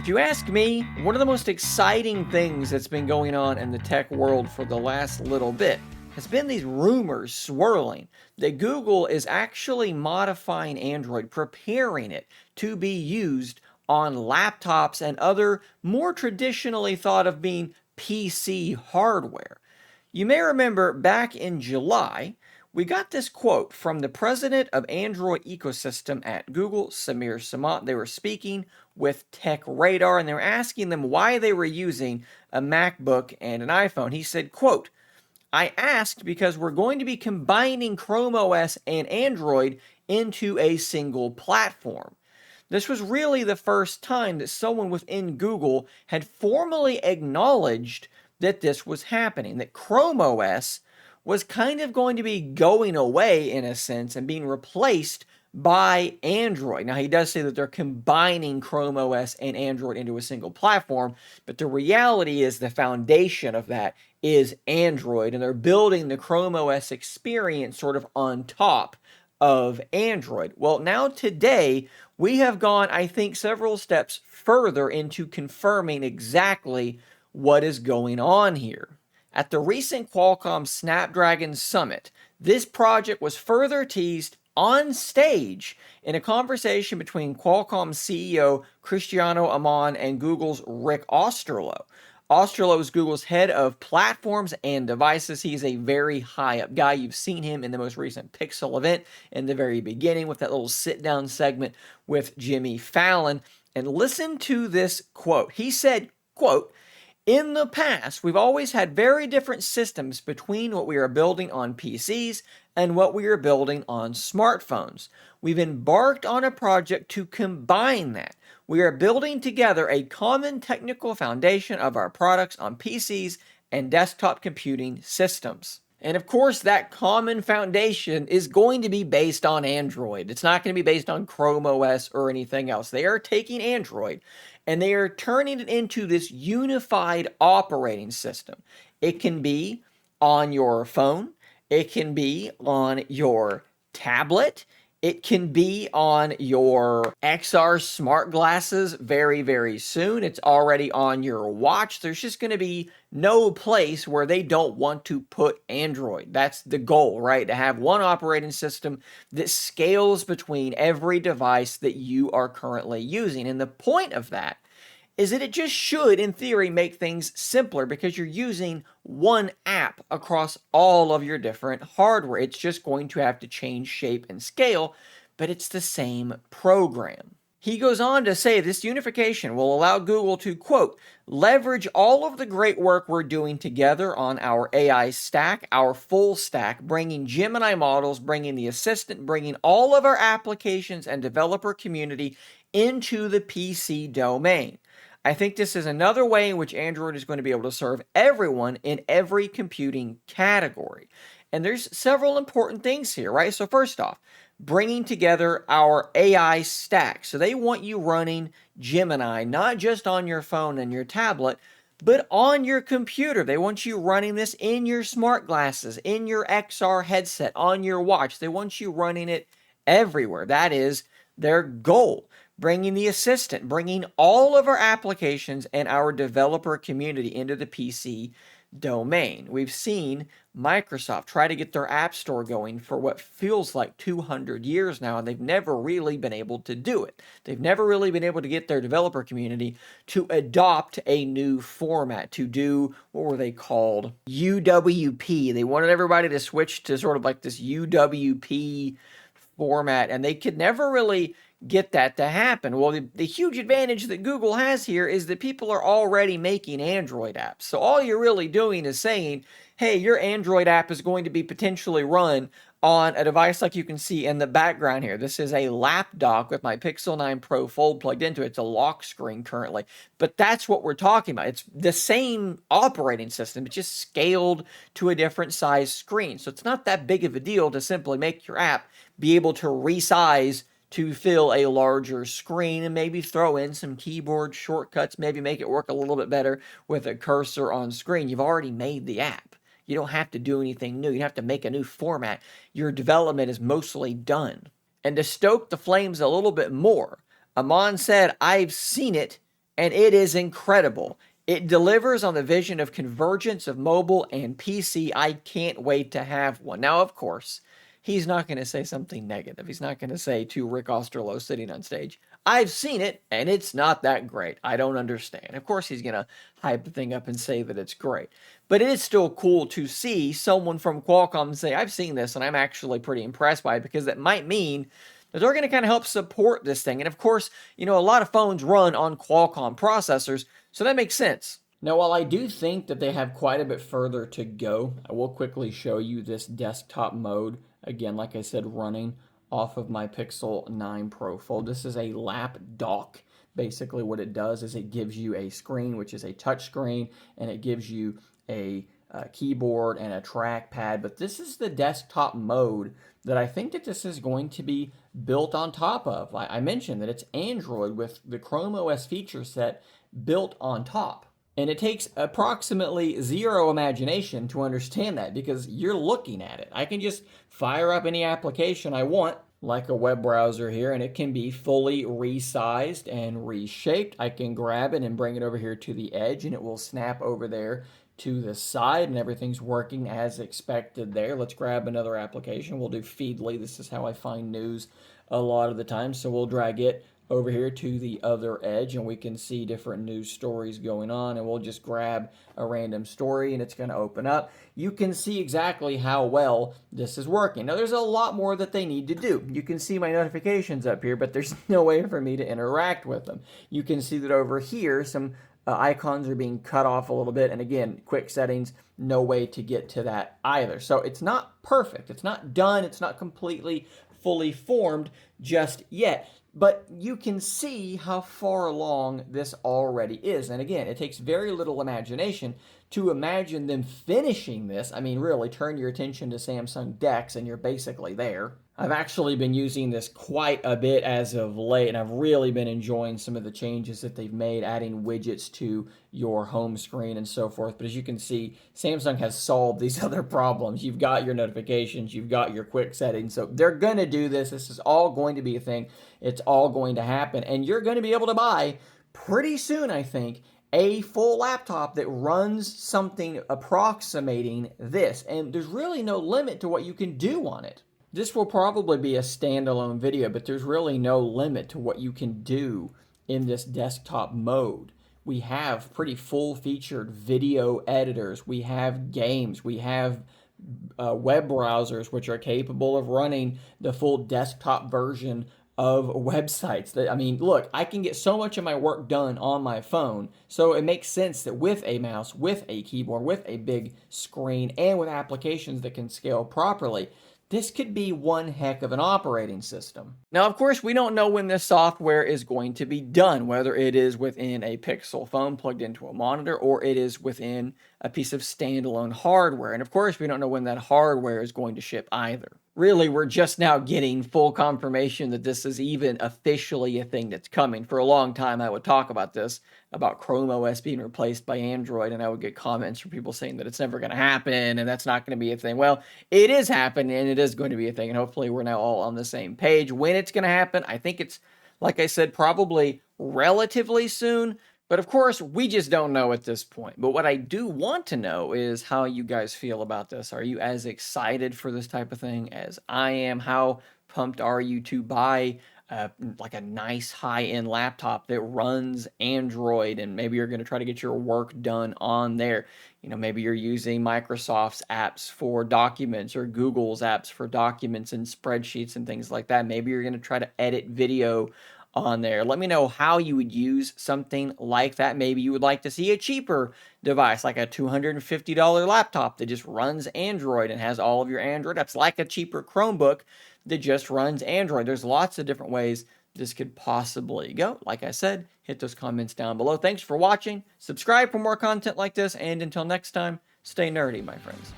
If you ask me, one of the most exciting things that's been going on in the tech world for the last little bit has been these rumors swirling that Google is actually modifying Android, preparing it to be used on laptops and other more traditionally thought of being PC hardware. You may remember back in July, we got this quote from the president of Android ecosystem at Google, Samir Samant. They were speaking with Tech Radar and they were asking them why they were using a MacBook and an iPhone. He said, quote, I asked because we're going to be combining Chrome OS and Android into a single platform. This was really the first time that someone within Google had formally acknowledged that this was happening, that Chrome OS was kind of going to be going away in a sense and being replaced by Android. Now, he does say that they're combining Chrome OS and Android into a single platform, but the reality is the foundation of that is Android, and they're building the Chrome OS experience sort of on top of Android. Well, now today, we have gone, I think, several steps further into confirming exactly what is going on here. At the recent Qualcomm Snapdragon Summit, this project was further teased on stage in a conversation between Qualcomm CEO Cristiano Amon and Google's Rick Osterloh. Osterloh is Google's head of platforms and devices. He's a very high up guy. You've seen him in the most recent Pixel event in the very beginning with that little sit down segment with Jimmy Fallon. And listen to this quote. He said, quote, in the past, we've always had very different systems between what we are building on PCs and what we are building on smartphones. We've embarked on a project to combine that. We are building together a common technical foundation of our products on PCs and desktop computing systems. And of course, that common foundation is going to be based on Android. It's not going to be based on Chrome OS or anything else. They are taking Android and they are turning it into this unified operating system. It can be on your phone, it can be on your tablet, it can be on your XR smart glasses very, very soon. It's already on your watch. There's just going to be no place where they don't want to put Android. That's the goal, right? To have one operating system that scales between every device that you are currently using. And the point of that is that it just should, in theory, make things simpler because you're using one app across all of your different hardware. It's just going to have to change shape and scale, but it's the same program. He goes on to say this unification will allow Google to, quote, leverage all of the great work we're doing together on our AI stack, our full stack, bringing Gemini models, bringing the assistant, bringing all of our applications and developer community into the PC domain. I think this is another way in which Android is going to be able to serve everyone in every computing category. And there's several important things here, right? So first off, bringing together our AI stack. So they want you running Gemini, not just on your phone and your tablet, but on your computer. They want you running this in your smart glasses, in your XR headset, on your watch. They want you running it everywhere. That is their goal. Bringing the assistant, bringing all of our applications and our developer community into the PC domain. We've seen Microsoft try to get their App Store going for what feels like 200 years now, and they've never really been able to do it. They've never really been able to get their developer community to adopt a new format, to do, what were they called? UWP. They wanted everybody to switch to sort of like this UWP format, and they could never really get that to happen. Well, the huge advantage that Google has here is that people are already making Android apps. So all you're really doing is saying, hey, your Android app is going to be potentially run on a device like you can see in the background here. This is a lap dock with my Pixel 9 Pro Fold plugged into it. It's a lock screen currently. But that's what we're talking about. It's the same operating system. It's just scaled to a different size screen. So it's not that big of a deal to simply make your app be able to resize to fill a larger screen and maybe throw in some keyboard shortcuts, maybe make it work a little bit better with a cursor on screen. You've already made the app. You don't have to do anything new. You don't have to make a new format. Your development is mostly done. And to stoke the flames a little bit more, Amon said, I've seen it and it is incredible. It delivers on the vision of convergence of mobile and PC. I can't wait to have one. Now, of course, he's not going to say something negative. He's not going to say to Rick Osterloh sitting on stage, I've seen it and it's not that great. I don't understand. Of course, he's going to hype the thing up and say that it's great. But it is still cool to see someone from Qualcomm say, I've seen this and I'm actually pretty impressed by it, because that might mean that they're going to kind of help support this thing. And of course, a lot of phones run on Qualcomm processors, so that makes sense. Now, while I do think that they have quite a bit further to go, I will quickly show you this desktop mode. Again, like I said, running off of my Pixel 9 Pro Fold. This is a lap dock. Basically, what it does is it gives you a screen, which is a touch screen, and it gives you a keyboard and a trackpad. But this is the desktop mode that I think that this is going to be built on top of. I mentioned that it's Android with the Chrome OS feature set built on top. And it takes approximately zero imagination to understand that, because you're looking at it. I can just fire up any application I want, like a web browser here, and it can be fully resized and reshaped. I can grab it and bring it over here to the edge, and it will snap over there to the side, and everything's working as expected there. Let's grab another application. We'll do Feedly. This is how I find news a lot of the time. So we'll drag it over here to the other edge, and we can see different news stories going on, and we'll just grab a random story and it's going to open up. You can see exactly how well this is working. Now, there's a lot more that they need to do. You can see my notifications up here, but there's no way for me to interact with them. You can see that over here some icons are being cut off a little bit, and again, quick settings, no way to get to that either. So it's not perfect, it's not done, it's not completely fully formed just yet. But you can see how far along this already is. And again, it takes very little imagination to imagine them finishing this. I mean, really, turn your attention to Samsung DeX and you're basically there. I've actually been using this quite a bit as of late, and I've really been enjoying some of the changes that they've made, adding widgets to your home screen and so forth. But as you can see, Samsung has solved these other problems. You've got your notifications, you've got your quick settings. So they're going to do this. This is all going to be a thing. It's all going to happen. And you're going to be able to buy pretty soon, I think, a full laptop that runs something approximating this. And there's really no limit to what you can do on it. This will probably be a standalone video, but there's really no limit to what you can do in this desktop mode. We have pretty full-featured video editors. We have games. We have web browsers which are capable of running the full desktop version of websites. I mean, look, I can get so much of my work done on my phone, so it makes sense that with a mouse, with a keyboard, with a big screen, and with applications that can scale properly, this could be one heck of an operating system. Now, of course, we don't know when this software is going to be done, whether it is within a Pixel phone plugged into a monitor or it is within a piece of standalone hardware. And of course, we don't know when that hardware is going to ship either. Really, we're just now getting full confirmation that this is even officially a thing that's coming. For a long time, I would talk about this, about Chrome OS being replaced by Android, and I would get comments from people saying that it's never going to happen and that's not going to be a thing. Well, it is happening and it is going to be a thing, and hopefully we're now all on the same page. When it's going to happen, I think it's, like I said, probably relatively soon. But of course, we just don't know at this point. But what I do want to know is how you guys feel about this. Are you as excited for this type of thing as I am? How pumped are you to buy like a nice high-end laptop that runs Android, and maybe you're going to try to get your work done on there? Maybe you're using Microsoft's apps for documents or Google's apps for documents and spreadsheets and things like that. Maybe you're going to try to edit video on there. Let me know how you would use something like that. Maybe you would like to see a cheaper device, like a $250 laptop that just runs Android and has all of your Android apps, like a cheaper Chromebook that just runs Android. There's lots of different ways this could possibly go. Like I said, hit those comments down below. Thanks for watching. Subscribe for more content like this, and until next time, stay nerdy, my friends.